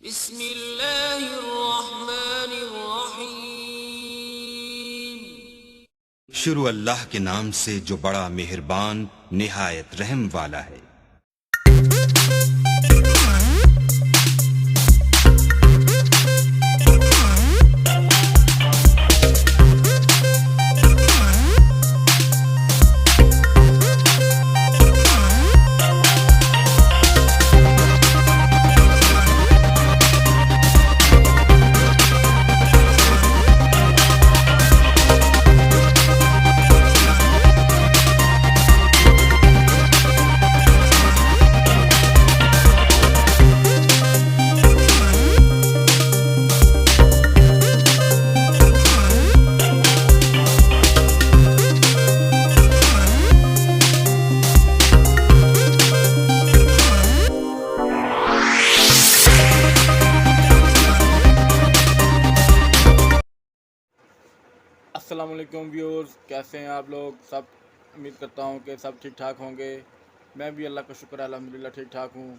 बिस्मिल्लाहिर्रहमानिर्रहीम। शुरू अल्लाह के नाम से जो बड़ा मेहरबान निहायत रहम वाला है। अस्सलाम वालेकुम व्यूअर्स, कैसे हैं आप लोग सब। उम्मीद करता हूं कि सब ठीक ठाक होंगे। मैं भी अल्लाह का शुक्र है अल्हम्दुलिल्लाह ठीक ठाक हूं।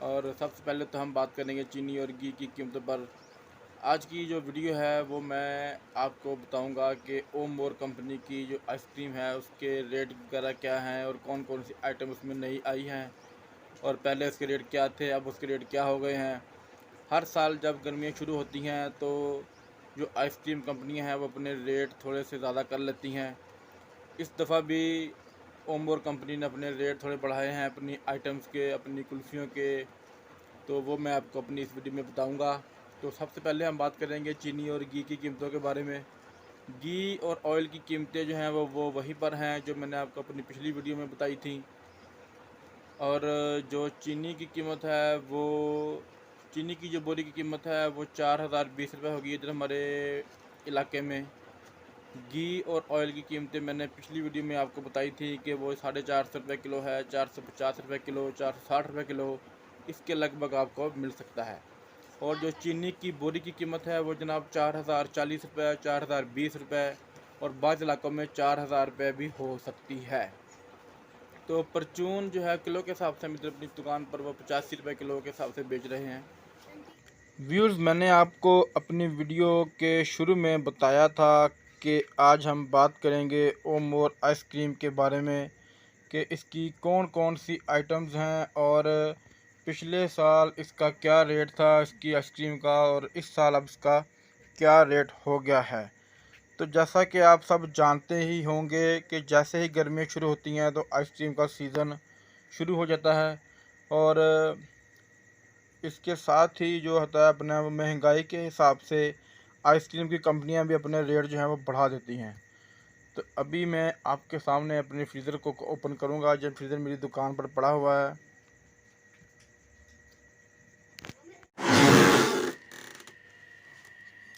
और सबसे पहले तो हम बात करेंगे चीनी और घी की कीमतों पर। आज की जो वीडियो है वो मैं आपको बताऊंगा कि ओमोर कंपनी की जो आइसक्रीम है उसके रेट वगैरह क्या हैं और कौन कौन सी आइटम उसमें नई आई हैं और पहले उसके रेट क्या थे, अब उसके रेट क्या हो गए हैं। हर साल जब गर्मियाँ शुरू होती हैं तो जो आइसक्रीम कंपनियां हैं वो अपने रेट थोड़े से ज़्यादा कर लेती हैं। इस दफ़ा भी ओमोर कंपनी ने अपने रेट थोड़े बढ़ाए हैं अपनी आइटम्स के, अपनी कुल्फ़ियों के। तो वो मैं आपको अपनी इस वीडियो में बताऊंगा। तो सबसे पहले हम बात करेंगे चीनी और घी की कीमतों के बारे में। घी और ऑयल की कीमतें जो हैं वो वहीं पर हैं जो मैंने आपको अपनी पिछली वीडियो में बताई थी। और जो चीनी की कीमत है वो चीनी की जो बोरी की कीमत है वो 4020 रुपये होगी इधर हमारे इलाके में। घी और ऑयल की कीमतें मैंने पिछली वीडियो में आपको बताई थी कि वो 450 रुपये किलो है, 450 रुपये किलो, 460 रुपये किलो, इसके लगभग आपको मिल सकता है। और जो चीनी की बोरी की कीमत है वो जनाब 4040 रुपये, 4020 रुपये और बाज़ इलाकों में 4000 रुपये भी हो सकती है। तो परचून जो है किलो के हिसाब से हम इधर अपनी दुकान पर वो 85 रुपये किलो के हिसाब से बेच रहे हैं। व्यूअर्स, मैंने आपको अपनी वीडियो के शुरू में बताया था कि आज हम बात करेंगे ओमोर आइसक्रीम के बारे में कि इसकी कौन कौन सी आइटम्स हैं और पिछले साल इसका क्या रेट था इसकी आइसक्रीम का और इस साल अब इसका क्या रेट हो गया है। तो जैसा कि आप सब जानते ही होंगे कि जैसे ही गर्मियाँ शुरू होती हैं तो आइसक्रीम का सीज़न शुरू हो जाता है और इसके साथ ही जो होता है अपना महंगाई के हिसाब से आइसक्रीम की कंपनियां भी अपने रेट जो हैं वो बढ़ा देती हैं। तो अभी मैं आपके सामने अपने फ्रीज़र को ओपन करूंगा। जब फ्रीज़र मेरी दुकान पर पड़ा हुआ है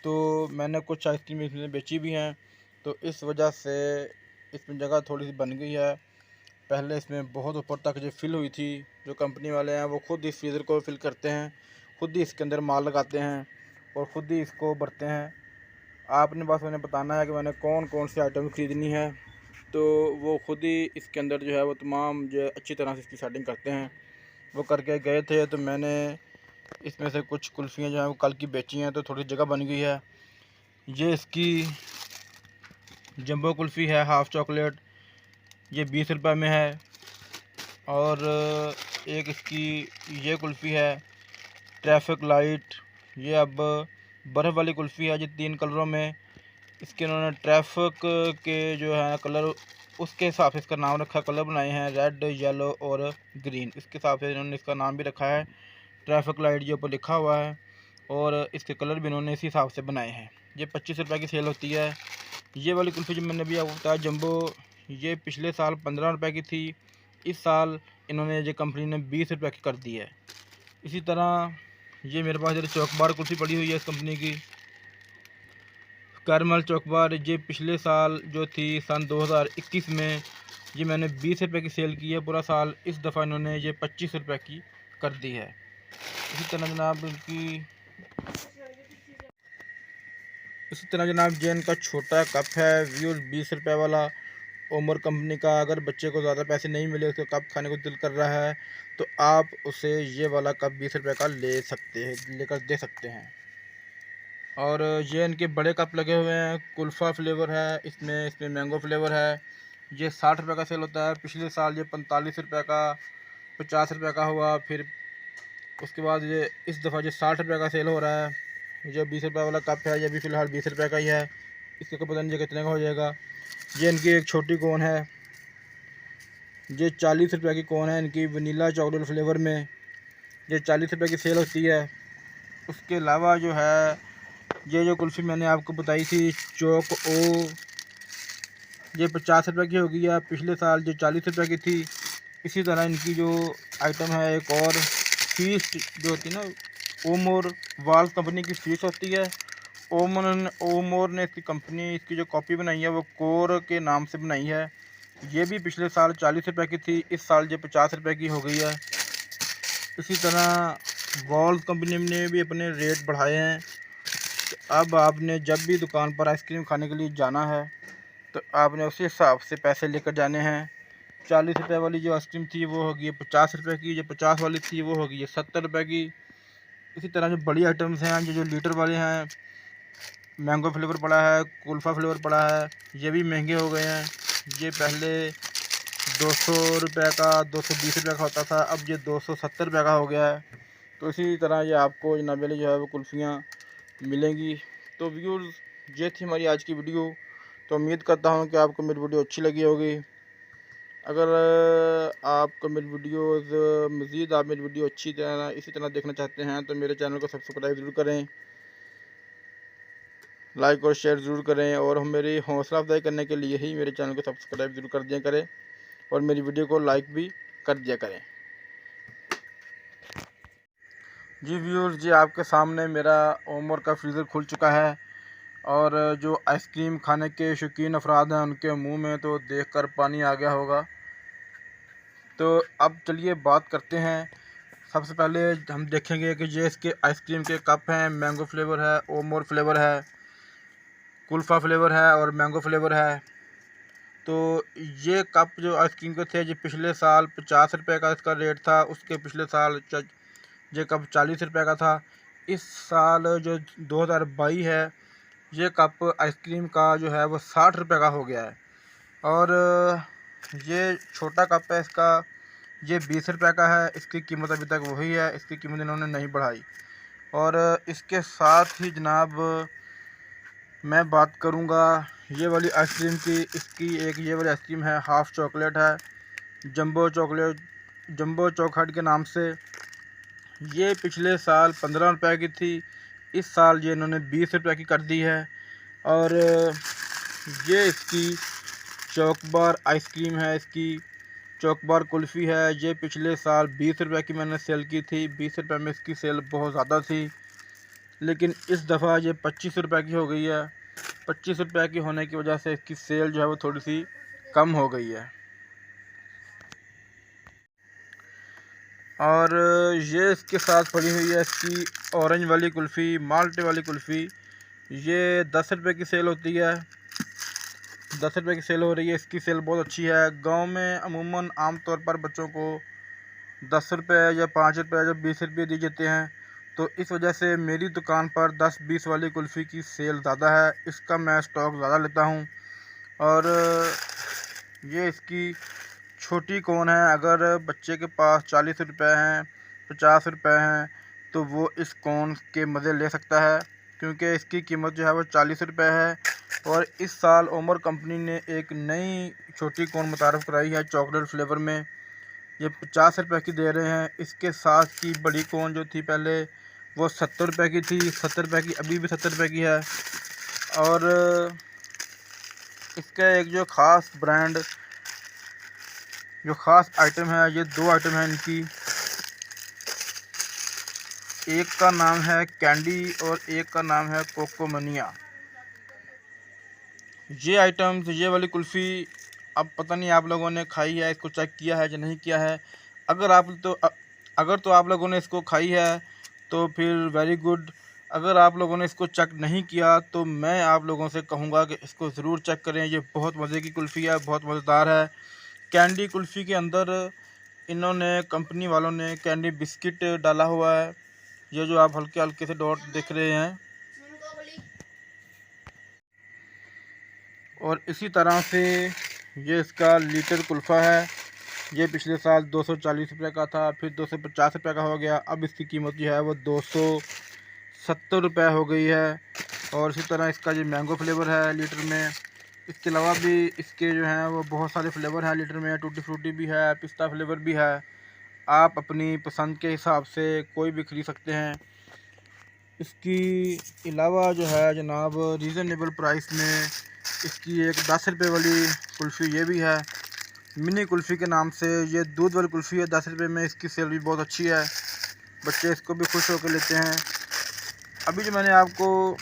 तो मैंने कुछ आइसक्रीम इसमें बेची भी हैं, तो इस वजह से इसमें जगह थोड़ी सी बन गई है। पहले इसमें बहुत ऊपर तक जो फिल हुई थी, जो कंपनी वाले हैं वो ख़ुद इस फ्रीज़र को फिल करते हैं, ख़ुद ही इसके अंदर माल लगाते हैं और ख़ुद ही इसको भरते हैं। आपने बस मैंने बताना है कि मैंने कौन कौन सी आइटम ख़रीदनी है, तो वो ख़ुद ही इसके अंदर जो है वो तमाम जो अच्छी तरह से इसकी सेटिंग करते हैं। वो करके गए थे तो मैंने इसमें से कुछ कुल्फ़ियाँ जो हैं वो कल की बेची हैं, तो थोड़ी जगह बन गई है। ये इसकी जंबो कुल्फ़ी है हाफ़ चॉकलेट, ये 20 रुपये में है। और एक इसकी ये कुल्फ़ी है ट्रैफिक लाइट, ये अब बर्फ़ वाली कुल्फ़ी है जो 3 कलरों में। इसके उन्होंने ट्रैफिक के जो है कलर उसके हिसाब से इसका नाम रखा, कलर बनाए हैं रेड, येलो और ग्रीन। इसके हिसाब से इन्होंने इसका नाम भी रखा है ट्रैफिक लाइट, जो ऊपर लिखा हुआ है, और इसके कलर भी इन्होंने इसी हिसाब से बनाए हैं। ये 25 रुपये की सेल होती है। ये वाली कुल्फ़ी जो मैंने अभी आपको बताया जंबो, ये पिछले साल 15 रुपये की थी, इस साल इन्होंने ये कंपनी ने 20 रुपये की कर दी है। इसी तरह ये मेरे पास इधर चॉकबार कुल्फ़ी पड़ी हुई है इस कंपनी की कैरमल चॉकबार। ये पिछले साल जो थी सन 2021 में ये मैंने 20 रुपये की सेल की है पूरा साल, इस दफ़ा इन्होंने ये 25 रुपये की कर दी है। इसी तरह जनाब ये इनका छोटा कप है व्यूज़ 20 रुपये वाला, ओमर कंपनी का। अगर बच्चे को ज़्यादा पैसे नहीं मिले, उसको कप खाने को दिल कर रहा है, तो आप उसे ये वाला कप 20 रुपये का लेकर दे सकते हैं। और ये इनके बड़े कप लगे हुए हैं, कुल्फ़ा फ्लेवर है इसमें मैंगो फ्लेवर है। ये 60 रुपये का सेल होता है। पिछले साल ये 45 रुपये का, 50 रुपये का हुआ। फिर उसके बाद ये इस दफ़ा ये 60 रुपये का सेल हो रहा है। जो 20 रुपये वाला कप है, ये भी फ़िलहाल 20 रुपये का ही है। इसके को पता नहीं कितने का हो जाएगा। ये इनकी एक छोटी कोन है, ये 40 रुपये की कोन है इनकी, वनीला चॉकलेट फ्लेवर में। ये 40 रुपये की सेल होती है। उसके अलावा जो है, ये जो कुल्फ़ी मैंने आपको बताई थी चौक ओ, ये 50 रुपये की हो गई है। पिछले साल जो 40 रुपये की थी। इसी तरह इनकी जो आइटम है, एक और फीस्ट जो होती है ना, ओमोर वाल्स कंपनी की फीस्ट होती है। ओमोर ने इसकी जो कॉपी बनाई है वो कोर के नाम से बनाई है। ये भी पिछले साल 40 रुपये की थी, इस साल ये 50 रुपये की हो गई है। इसी तरह वॉल्स कंपनी ने भी अपने रेट बढ़ाए हैं। तो अब आपने जब भी दुकान पर आइसक्रीम खाने के लिए जाना है, तो आपने उसी हिसाब से पैसे लेकर जाने हैं। 40 रुपये वाली जो आइसक्रीम थी वो होगी 50 रुपये की, जो 50 वाली थी वो होगी 70 रुपये की। इसी तरह जो बड़ी आइटम्स हैं, जो लीटर वाले हैं, मैंगो फ्लेवर पड़ा है, कुल्फ़ा फ्लेवर पड़ा है, ये भी महंगे हो गए हैं। ये पहले 200 रुपये का, 220 रुपये का होता था, अब ये 270 रुपये का हो गया है। तो इसी तरह ये आपको जनाब वाली जो है वो कुल्फ़ियाँ मिलेंगी। तो व्यूअर्स, ये थी हमारी आज की वीडियो। तो उम्मीद करता हूँ कि आपको मेरी वीडियो अच्छी लगी होगी। अगर आपको मेरी वीडियोज़ मज़ीद आप मेरी वीडियो अच्छी तरह इसी तरह देखना चाहते हैं, तो मेरे चैनल को सब्सक्राइब ज़रूर करें, लाइक और शेयर ज़रूर करें। और हम मेरी हौसला अफजाई करने के लिए ही मेरे चैनल को सब्सक्राइब ज़रूर कर दिया करें, और मेरी वीडियो को लाइक भी कर दिया करें। जी व्यूअर्स, जी आपके सामने मेरा ओमर का फ्रीज़र खुल चुका है। और जो आइसक्रीम खाने के शौकीन अफराद हैं, उनके मुंह में तो देखकर पानी आ गया होगा। तो अब चलिए बात करते हैं। सबसे पहले हम देखेंगे कि ये इसके आइसक्रीम के कप हैं। मैंगो फ्लेवर है, ओमोर फ्लेवर है, कुल्फ़ा फ्लेवर है और मैंगो फ्लेवर है। तो ये कप जो आइसक्रीम के थे, ये पिछले साल 50 रुपये का इसका रेट था। उसके पिछले साल ये कप 40 रुपये का था। इस साल जो 2022 है, ये कप आइसक्रीम का जो है वो 60 रुपये का हो गया है। और ये छोटा कप है इसका, ये 20 रुपये का है। इसकी कीमत अभी तक वही है, इसकी कीमत इन्होंने नहीं बढ़ाई। और इसके साथ ही जनाब मैं बात करूँगा ये वाली आइसक्रीम की। इसकी एक ये वाली आइसक्रीम है, हाफ़ चॉकलेट है, जंबो चॉकलेट के नाम से। ये पिछले साल 15 रुपये की थी, इस साल ये इन्होंने 20 रुपये की कर दी है। और ये इसकी चॉकबार आइसक्रीम है, इसकी चॉकबार कुल्फ़ी है। ये पिछले साल 20 रुपये की मैंने सेल की थी। 20 रुपये में इसकी सेल बहुत ज़्यादा थी, लेकिन इस दफ़ा ये 25 रुपये की हो गई है। 25 रुपये की होने की वजह से इसकी सेल जो है वो थोड़ी सी कम हो गई है। और ये इसके साथ पड़ी हुई है इसकी ऑरेंज वाली कुल्फ़ी, माल्टे वाली कुल्फ़ी। ये 10 रुपये की सेल होती है, 10 रुपये की सेल हो रही है। इसकी सेल बहुत अच्छी है। गांव में अमूमन आम तौर पर बच्चों को 10 रुपये या 5 रुपये या 20 रुपये दिए जाते हैं। तो इस वजह से मेरी दुकान पर 10-20 वाली कुल्फ़ी की सेल ज़्यादा है। इसका मैं स्टॉक ज़्यादा लेता हूँ। और ये इसकी छोटी कोन है। अगर बच्चे के पास 40 रुपये हैं, 50 रुपये हैं, तो वो इस कोन के मज़े ले सकता है, क्योंकि इसकी कीमत जो है वो 40 रुपये है। और इस साल ओमर कंपनी ने एक नई छोटी कोन मुतारफ़ कराई है चॉकलेट फ्लेवर में। ये 50 रुपये की दे रहे हैं। इसके साथ की बड़ी कोन जो थी पहले, वो 70 रुपये की थी। 70 रुपये की अभी भी 70 रुपये की है। और इसका एक जो ख़ास ब्रांड, जो ख़ास आइटम है, ये 2 आइटम हैं इनकी। एक का नाम है कैंडी और एक का नाम है कोकोमनिया। ये आइटम्स, ये वाली कुल्फ़ी, अब पता नहीं आप लोगों ने खाई है, इसको चेक किया है या नहीं किया है। अगर तो आप लोगों ने इसको खाई है तो फिर वेरी गुड। अगर आप लोगों ने इसको चेक नहीं किया तो मैं आप लोगों से कहूँगा कि इसको ज़रूर चेक करें। ये बहुत मज़े की कुल्फ़ी है, बहुत मज़ेदार है। कैंडी कुल्फ़ी के अंदर इन्होंने कंपनी वालों ने कैंडी बिस्किट डाला हुआ है। ये जो आप हल्के हल्के से डॉट देख रहे हैं, और इसी तरह से ये इसका लीटर कुल्फ़ा है। ये पिछले साल 240 रुपये का था, फिर 250 रुपये का हो गया। अब इसकी कीमत जो है वो 270 रुपये हो गई है। और इसी तरह इसका जो मैंगो फ्लेवर है लीटर में। इसके अलावा भी इसके जो हैं वो बहुत सारे फ्लेवर हैं लीटर में। टूटी फ्रूटी भी है, पिस्ता फ्लेवर भी है। आप अपनी पसंद के हिसाब से कोई भी ख़रीद सकते हैं। इसकी अलावा जो है जनाब रीज़नेबल प्राइस में इसकी एक 10 रुपये वाली कुल्फ़ी ये भी है, मिनी कुल्फ़ी के नाम से। ये दूध वाली कुल्फ़ी है, 10 रुपये में इसकी सेल भी बहुत अच्छी है। बच्चे इसको भी खुश होकर लेते हैं। अभी जो मैंने आपको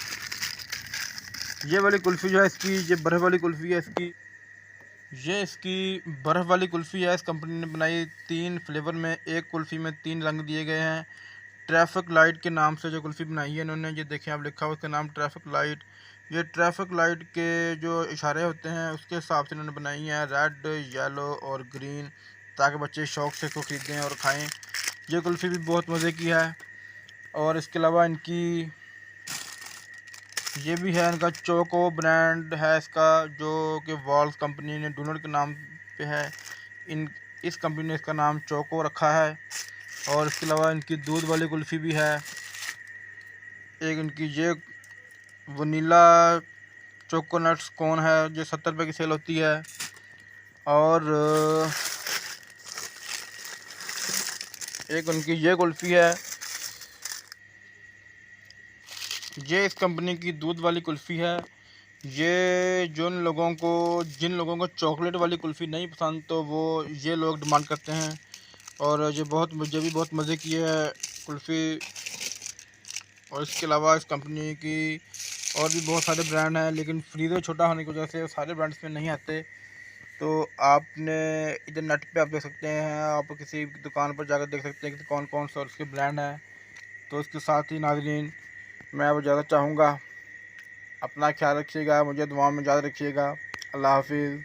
ये वाली कुल्फ़ी जो है इसकी, ये बर्फ़ वाली कुल्फ़ी है इसकी बर्फ़ वाली कुल्फ़ी है। इस कंपनी ने बनाई 3 फ्लेवर में, एक कुल्फ़ी में 3 रंग दिए गए हैं। ट्रैफिक लाइट के नाम से जो कुल्फ़ी बनाई है इन्होंने, ये देखें आप, लिखा हुआ उसका नाम ट्रैफिक लाइट। ये ट्रैफिक लाइट के जो इशारे होते हैं उसके हिसाब से इन्होंने बनाई है, रेड, येलो और ग्रीन, ताकि बच्चे शौक़ से इसको ख़रीदें और खाएं। ये कुल्फ़ी भी बहुत मज़े की है। और इसके अलावा इनकी ये भी है, इनका चोको ब्रांड है इसका, जो कि वॉल्स कंपनी ने डोनट के नाम पे है। इस कंपनी ने इसका नाम चोको रखा है। और इसके अलावा इनकी दूध वाली कुल्फ़ी भी है। एक इनकी ये वनीला चोकोनट्स कौन है, जो 70 रुपये की सेल होती है। और एक उनकी ये कुल्फ़ी है, ये इस कंपनी की दूध वाली कुल्फ़ी है। ये जिन लोगों को चॉकलेट वाली कुल्फ़ी नहीं पसंद, तो वो ये लोग डिमांड करते हैं। और ये भी बहुत मज़े की है कुल्फ़ी। और इसके अलावा इस कंपनी की और भी बहुत सारे ब्रांड हैं, लेकिन फ्रीज़र छोटा होने की वजह से सारे ब्रांड इसमें नहीं आते। तो आपने इधर नेट पे आप देख सकते हैं, आप किसी दुकान पर जाकर देख सकते हैं कि कौन कौन सा उसके ब्रांड हैं। तो इसके साथ ही नाज़रीन, मैं अब इजाज़त चाहूँगा। अपना ख्याल रखिएगा, मुझे दुआ में याद रखिएगा। अल्लाह हाफिज़।